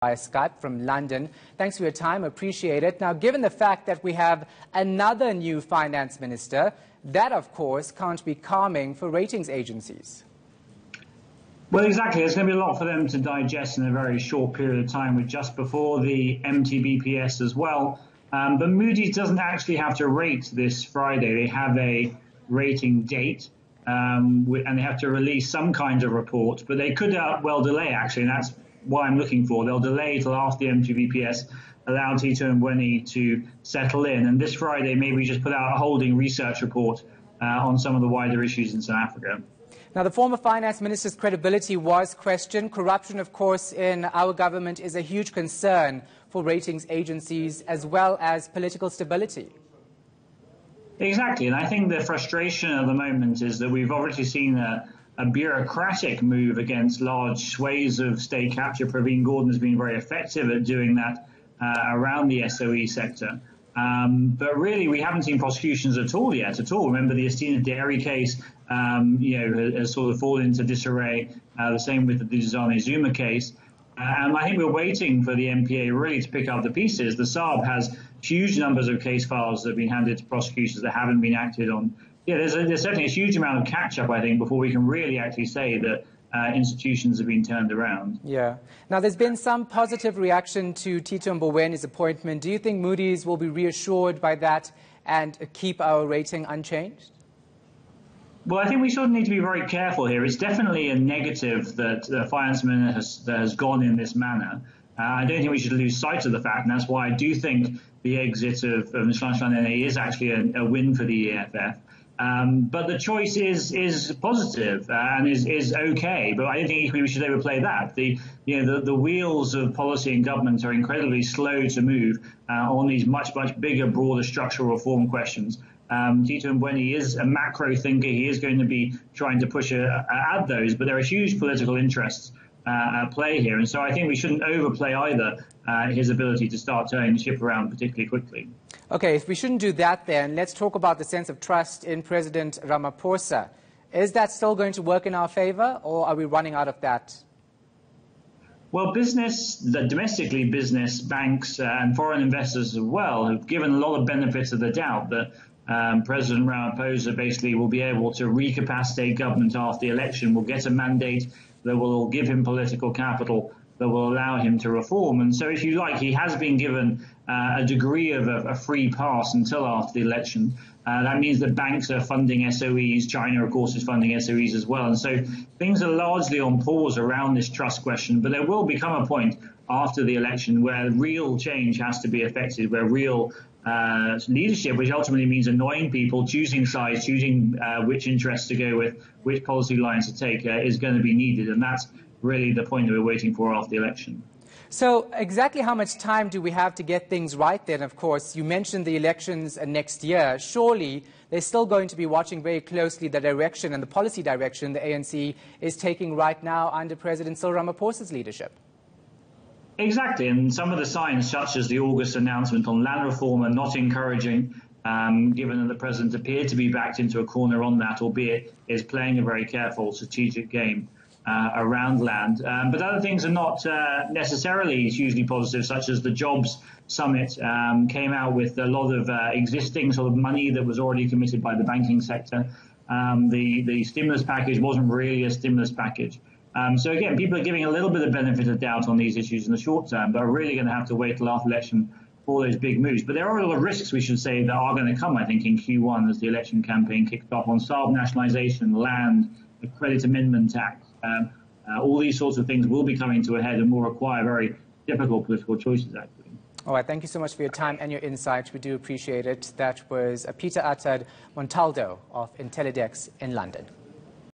via Skype from London. Thanks for your time. Appreciate it. Now, given the fact that we have another new finance minister, that, of course, can't be calming for ratings agencies. Well, exactly. There's going to be a lot for them to digest in a very short period of time, with just before the MTBPS as well. But Moody's doesn't actually have to rate this Friday. They have a rating date, and they have to release some kind of report. But they could well delay, actually, and that's what I'm looking for. They'll delay till after the MTBPS, allow Tito Mboweni to settle in. And this Friday, maybe just put out a holding research report on some of the wider issues in South Africa. Now, the former finance minister's credibility was questioned. Corruption, of course, in our government is a huge concern for ratings agencies as well as political stability. Exactly. And I think the frustration at the moment is that we've obviously seen a bureaucratic move against large swathes of state capture. Praveen Gordon has been very effective at doing that around the SOE sector. But really, we haven't seen prosecutions at all yet. Remember, the Estina Dairy case, has sort of fallen into disarray. The same with the Duzane Zuma case. And I think we're waiting for the MPA really to pick up the pieces. The SARB has huge numbers of case files that have been handed to prosecutors that haven't been acted on. Yeah, there's certainly a huge amount of catch-up, I think, before we can really actually say that institutions have been turned around. Yeah. Now, there's been some positive reaction to Tito Mboweni's appointment. Do you think Moody's will be reassured by that and keep our rating unchanged? Well, I think we sort of need to be very careful here. It's definitely a negative that the finance minister has gone in this manner. I don't think we should lose sight of the fact, and that's why I do think the exit of Mshlanshla is actually a win for the EFF. But the choice is positive and is okay. But I don't think equally we should overplay that. The wheels of policy and government are incredibly slow to move on these much bigger, broader structural reform questions. Tito Mboweni is a macro thinker. He is going to be trying to push at those, but there are huge political interests at play here. And so I think we shouldn't overplay either his ability to start turning the ship around particularly quickly. Okay, if we shouldn't do that, then let's talk about the sense of trust in President Ramaphosa. Is that still going to work in our favor, or are we running out of that? Well, domestically business, banks and foreign investors as well have given a lot of benefits of the doubt that President Ramaphosa basically will be able to recapacitate government after the election, will get a mandate that will give him political capital that will allow him to reform. And so, if you like, he has been given a degree of a free pass until after the election. That means that banks are funding SOEs. China, of course, is funding SOEs as well. And so things are largely on pause around this trust question. But there will become a point after the election where real change has to be effected, where real leadership, which ultimately means annoying people, choosing sides, choosing which interests to go with, which policy lines to take, is going to be needed. And that's really the point that we're waiting for after the election. So exactly how much time do we have to get things right then? Of course, you mentioned the elections next year. Surely they're still going to be watching very closely the direction and the policy direction the ANC is taking right now under President Cyril Ramaphosa's leadership. Exactly, and some of the signs, such as the August announcement on land reform, are not encouraging, given that the president appeared to be backed into a corner on that, albeit is playing a very careful strategic game around land. But other things are not necessarily hugely positive, such as the Jobs Summit came out with a lot of existing sort of money that was already committed by the banking sector. The stimulus package wasn't really a stimulus package. So again, people are giving a little bit of benefit of doubt on these issues in the short term, but are really going to have to wait till after election for those big moves. But there are a lot of risks, we should say, that are going to come, I think, in Q1 as the election campaign kicks off on SARB nationalisation, land, the credit amendment tax. All these sorts of things will be coming to a head and will require very difficult political choices, actually. All right, thank you so much for your time and your insight. We do appreciate it. That was Peter Attard Montaldo of Intellidex in London.